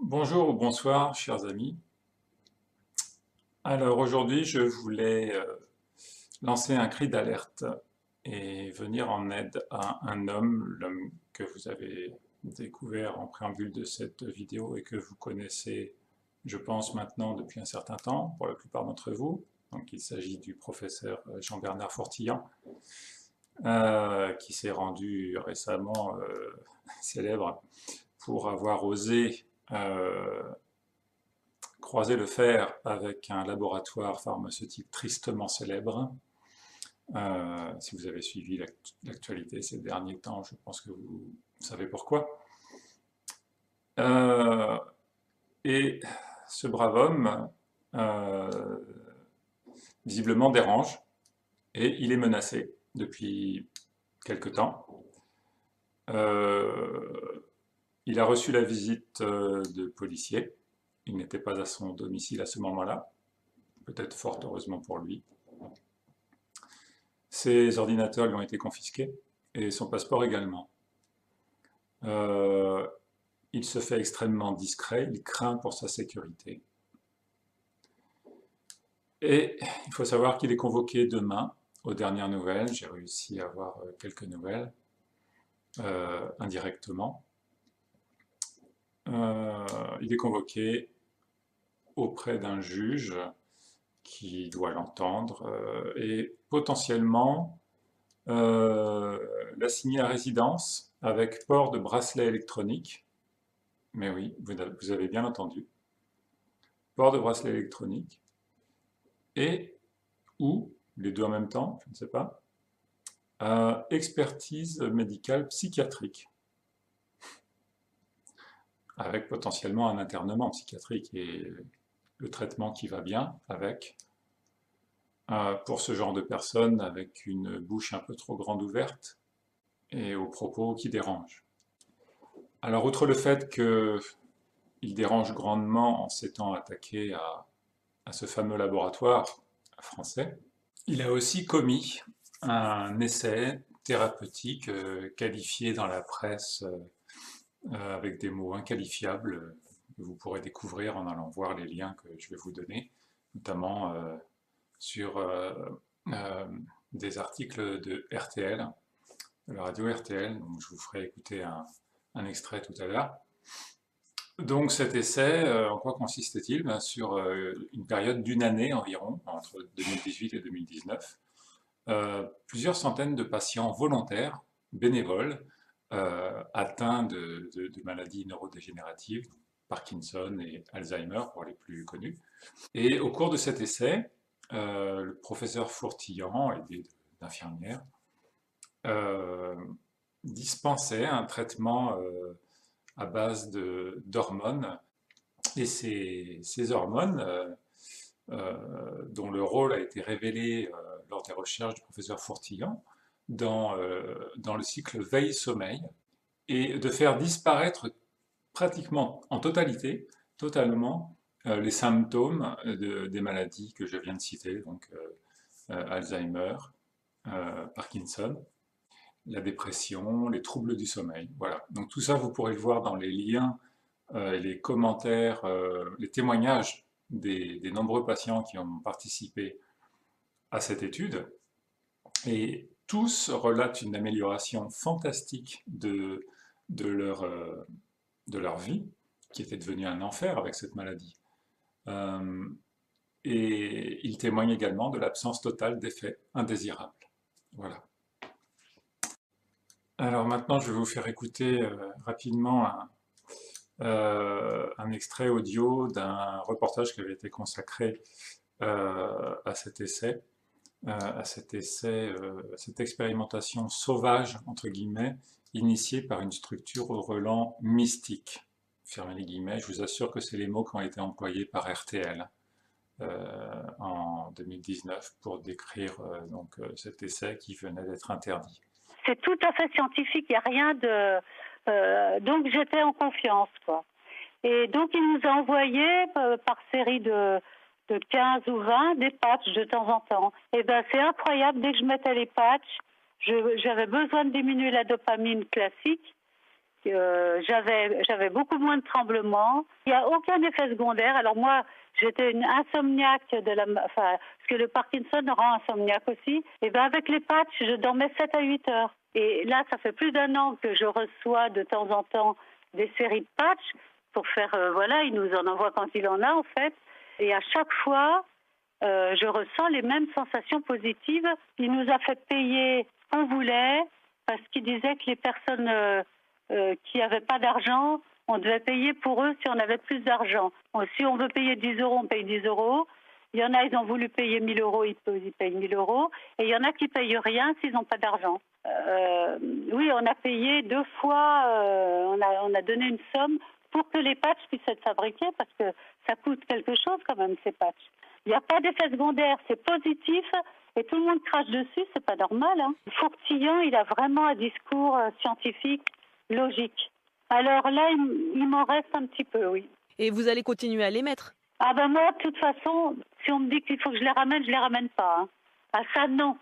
Bonjour ou bonsoir, chers amis. Alors aujourd'hui, je voulais lancer un cri d'alerte et venir en aide à un homme, l'homme que vous avez découvert en préambule de cette vidéo et que vous connaissez, je pense, maintenant depuis un certain temps, pour la plupart d'entre vous. Donc il s'agit du professeur Jean-Bernard Fortillan, qui s'est rendu récemment célèbre pour avoir osé croiser le fer avec un laboratoire pharmaceutique tristement célèbre. Si vous avez suivi l'actualité ces derniers temps, je pense que vous savez pourquoi. Et ce brave homme, visiblement dérange, et il est menacé depuis quelque temps. Il a reçu la visite de policiers. Il n'était pas à son domicile à ce moment-là, peut-être fort heureusement pour lui. Ses ordinateurs lui ont été confisqués et son passeport également. Euh, il se fait extrêmement discret, il craint pour sa sécurité. Et il faut savoir qu'il est convoqué demain aux dernières nouvelles. J'ai réussi à avoir quelques nouvelles indirectement. Il est convoqué auprès d'un juge qui doit l'entendre et potentiellement l'assigner à résidence avec port de bracelet électronique. Mais oui, vous avez bien entendu. Port de bracelet électronique et ou, les deux en même temps, je ne sais pas, expertise médicale psychiatrique, avec potentiellement un internement psychiatrique et le traitement qui va bien avec, pour ce genre de personnes avec une bouche un peu trop grande ouverte et aux propos qui dérangent. Alors, outre le fait qu'il dérange grandement en s'étant attaqué à ce fameux laboratoire français, il a aussi commis un essai thérapeutique qualifié dans la presse avec des mots inqualifiables que vous pourrez découvrir en allant voir les liens que je vais vous donner, notamment sur euh, des articles de RTL, de la radio RTL, donc je vous ferai écouter un extrait tout à l'heure. Donc cet essai, en quoi consistait-il? Ben, sur une période d'une année environ, entre 2018 et 2019, plusieurs centaines de patients volontaires, bénévoles, atteints de maladies neurodégénératives, Parkinson et Alzheimer pour les plus connus. Et au cours de cet essai, le professeur Fourtillan, aidé d'infirmières, euh, dispensait un traitement à base d'hormones. Et ces hormones, dont le rôle a été révélé lors des recherches du professeur Fourtillan, dans le cycle veille-sommeil, et de faire disparaître pratiquement en totalité, totalement, les symptômes des maladies que je viens de citer, donc Alzheimer, Parkinson, la dépression, les troubles du sommeil. Voilà. Donc tout ça, vous pourrez le voir dans les liens, les commentaires, les témoignages des nombreux patients qui ont participé à cette étude. Et tous relatent une amélioration fantastique de leur vie, qui était devenue un enfer avec cette maladie. Et ils témoignent également de l'absence totale d'effets indésirables. Voilà. Alors maintenant, je vais vous faire écouter rapidement un extrait audio d'un reportage qui avait été consacré à cet essai, cette expérimentation sauvage, entre guillemets, initiée par une structure au relent mystique. Fermez les guillemets, je vous assure que c'est les mots qui ont été employés par RTL en 2019 pour décrire cet essai qui venait d'être interdit. C'est tout à fait scientifique, il n'y a rien de... donc j'étais en confiance, quoi. Et donc il nous a envoyé par série de 15 ou 20 des patchs de temps en temps. Et ben c'est incroyable, dès que je mettais les patchs, j'avais besoin de diminuer la dopamine classique. j'avais beaucoup moins de tremblements. Il n'y a aucun effet secondaire. Alors moi, j'étais une insomniaque parce que le Parkinson rend insomniaque aussi. Et ben avec les patchs, je dormais 7 à 8 heures. Et là, ça fait plus d'1 an que je reçois de temps en temps des séries de patchs pour faire, il nous en envoie quand il en a en fait. Et à chaque fois, je ressens les mêmes sensations positives. Il nous a fait payer ce qu'on voulait parce qu'il disait que les personnes qui n'avaient pas d'argent, on devait payer pour eux si on avait plus d'argent. Si on veut payer 10 euros, on paye 10 euros. Il y en a, ils ont voulu payer 1 000 euros, ils payent 1 000 euros. Et il y en a qui payent rien s'ils n'ont pas d'argent. Oui, on a payé 2 fois, on a donné une somme pour que les patchs puissent être fabriqués parce que ça coûte quelque chose quand même, ces patchs. Il n'y a pas d'effet secondaire, c'est positif et tout le monde crache dessus, c'est pas normal. Hein. Fourtillon, il a vraiment un discours scientifique, logique. Alors là, il m'en reste un petit peu, oui. Et vous allez continuer à les mettre? Ah ben moi, de toute façon, si on me dit qu'il faut que je les ramène pas. Hein. Ah ça, non.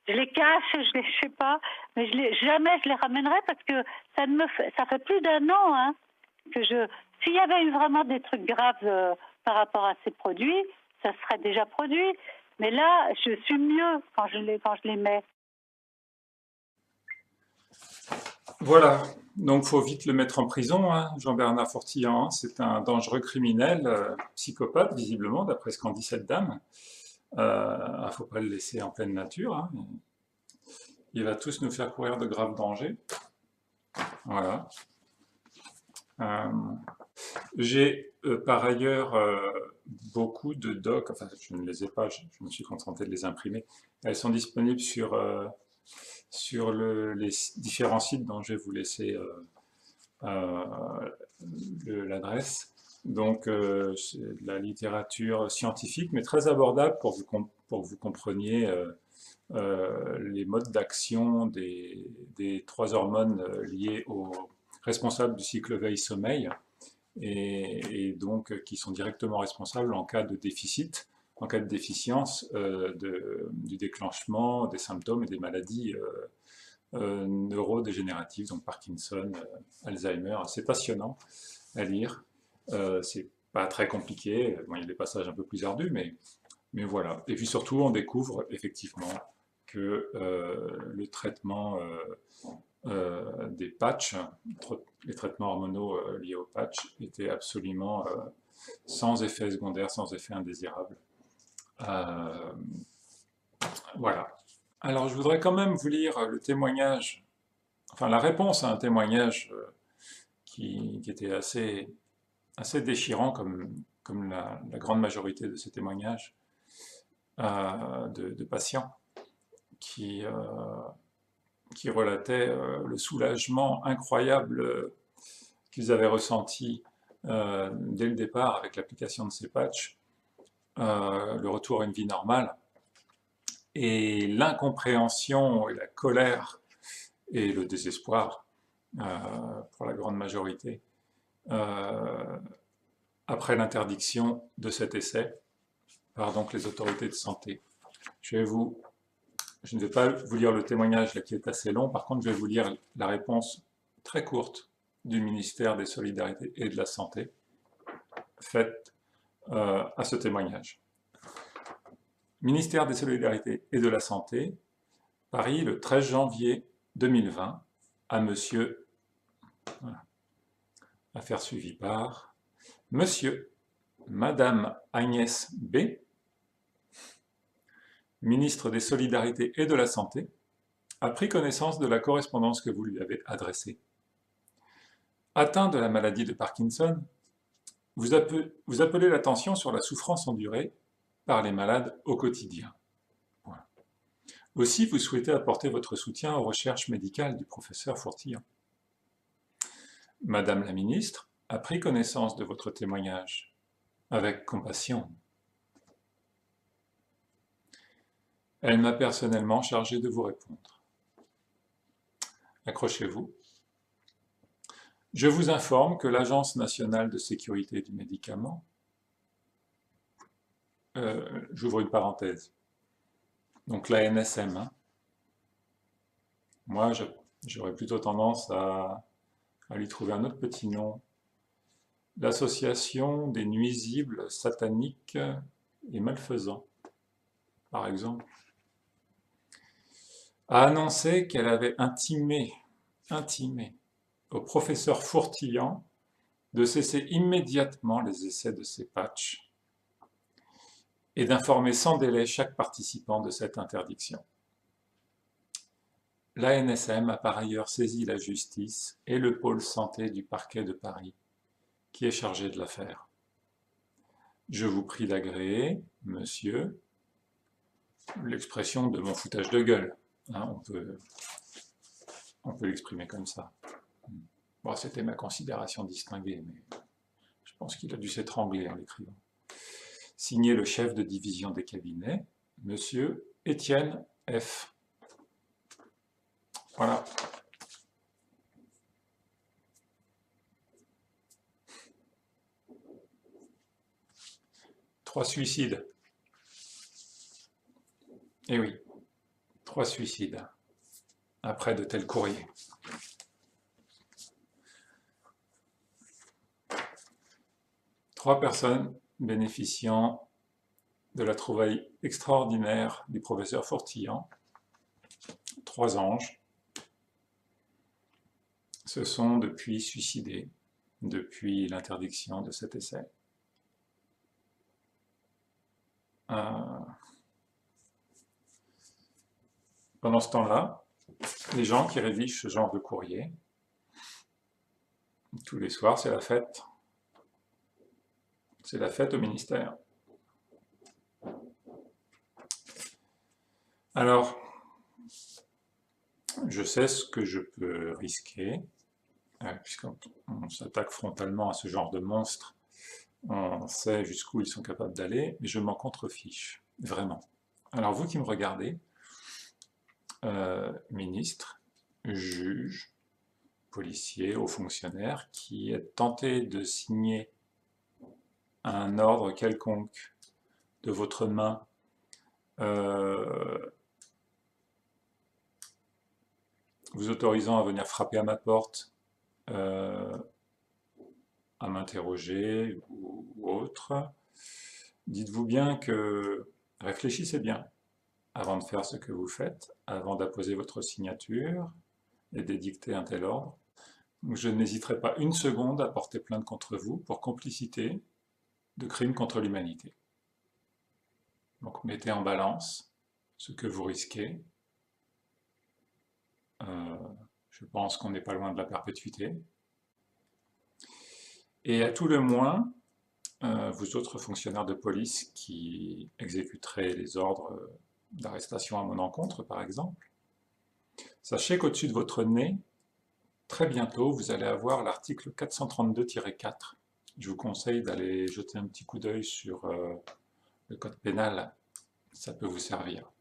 Je les cache, je sais pas, mais jamais je les ramènerai parce que ça fait plus d'1 an hein, que s'il y avait eu vraiment des trucs graves par rapport à ces produits, ça serait déjà produit. Mais là, je suis mieux quand je les mets. Voilà, donc il faut vite le mettre en prison, hein, Jean-Bernard Fourtillon. Hein. C'est un dangereux criminel, psychopathe, visiblement, d'après ce qu'en dit cette dame. Il ne faut pas le laisser en pleine nature. Hein. Il va tous nous faire courir de graves dangers. Voilà. J'ai par ailleurs beaucoup de docs, enfin je ne les ai pas, je me suis contenté de les imprimer. Elles sont disponibles sur les différents sites dont je vais vous laisser l'adresse. Donc c'est de la littérature scientifique, mais très abordable pour que vous compreniez les modes d'action des 3 hormones liées aux responsables du cycle veille-sommeil et donc qui sont directement responsables en cas de déficit, en cas de déficience du déclenchement des symptômes et des maladies neurodégénératives, donc Parkinson, Alzheimer. C'est passionnant à lire, c'est pas très compliqué, bon, il y a des passages un peu plus ardus, mais voilà. Et puis surtout, on découvre effectivement que le traitement des patchs, les traitements hormonaux liés aux patchs, étaient absolument sans effet secondaire, sans effet indésirable. Voilà. Alors, je voudrais quand même vous lire le témoignage, enfin la réponse à un témoignage qui était assez déchirant, comme la grande majorité de ces témoignages de patients qui relataient le soulagement incroyable qu'ils avaient ressenti dès le départ avec l'application de ces patchs, le retour à une vie normale, et l'incompréhension et la colère et le désespoir pour la grande majorité après l'interdiction de cet essai par donc les autorités de santé. Je ne vais pas vous lire le témoignage là, qui est assez long, par contre je vais vous lire la réponse très courte du ministère des Solidarités et de la Santé faite à ce témoignage. Ministère des Solidarités et de la Santé, Paris, le 13 janvier 2020, à monsieur, voilà, affaire suivie par monsieur, madame Agnès B., ministre des Solidarités et de la Santé, a pris connaissance de la correspondance que vous lui avez adressée. Atteint de la maladie de Parkinson, vous appelez l'attention sur la souffrance endurée par les malades au quotidien. Voilà. Aussi, vous souhaitez apporter votre soutien aux recherches médicales du professeur Fourtillon. Madame la ministre a pris connaissance de votre témoignage avec compassion. Elle m'a personnellement chargé de vous répondre. Accrochez-vous. Je vous informe que l'Agence nationale de sécurité du médicament, j'ouvre une parenthèse, donc l'ANSM, hein. Moi j'aurais plutôt tendance à On va lui trouver un autre petit nom. L'association des nuisibles sataniques et malfaisants, par exemple, a annoncé qu'elle avait intimé au professeur Fourtillan de cesser immédiatement les essais de ces patchs et d'informer sans délai chaque participant de cette interdiction. L'ANSM a par ailleurs saisi la justice et le pôle santé du parquet de Paris, qui est chargé de l'affaire. Je vous prie d'agréer, monsieur, l'expression de mon foutage de gueule. Hein, on peut l'exprimer comme ça. Bon, c'était ma considération distinguée, mais je pense qu'il a dû s'étrangler en l'écrivant. Signé le chef de division des cabinets, monsieur Étienne F. Voilà. Trois suicides. Eh oui, 3 suicides après de tels courriers. Trois personnes bénéficiant de la trouvaille extraordinaire du professeur Fourtillan, 3 anges, se sont depuis suicidés, depuis l'interdiction de cet essai. Pendant ce temps-là, les gens qui rédigent ce genre de courrier, tous les soirs, c'est la fête. C'est la fête au ministère. Alors, je sais ce que je peux risquer, puisqu'on s'attaque frontalement à ce genre de monstres, on sait jusqu'où ils sont capables d'aller, mais je m'en contrefiche, vraiment. Alors vous qui me regardez, ministre, juge, policier, haut fonctionnaire, qui est tenté de signer un ordre quelconque de votre main vous autorisant à venir frapper à ma porte, à m'interroger ou autre, dites-vous bien que réfléchissez bien avant de faire ce que vous faites, avant d'apposer votre signature et d'édicter un tel ordre. Je n'hésiterai pas une seconde à porter plainte contre vous pour complicité de crimes contre l'humanité. Donc mettez en balance ce que vous risquez. Je pense qu'on n'est pas loin de la perpétuité. Et à tout le moins, vous autres fonctionnaires de police qui exécuterez les ordres d'arrestation à mon encontre, par exemple, sachez qu'au-dessus de votre nez, très bientôt, vous allez avoir l'article 432-4. Je vous conseille d'aller jeter un petit coup d'œil sur le code pénal, ça peut vous servir.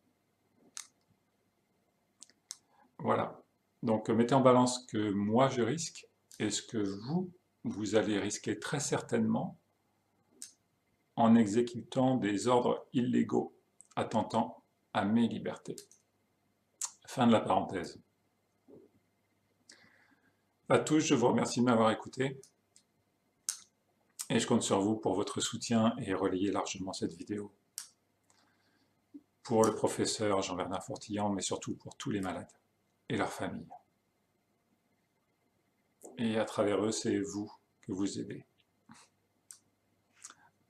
Voilà. Donc mettez en balance ce que moi je risque et ce que vous allez risquer très certainement en exécutant des ordres illégaux attentant à mes libertés. Fin de la parenthèse. À tous, je vous remercie de m'avoir écouté et je compte sur vous pour votre soutien et relayer largement cette vidéo. Pour le professeur Jean-Bernard Fourtillan, mais surtout pour tous les malades et leurs familles. Et à travers eux, c'est vous que vous aidez.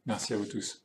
Merci à vous tous.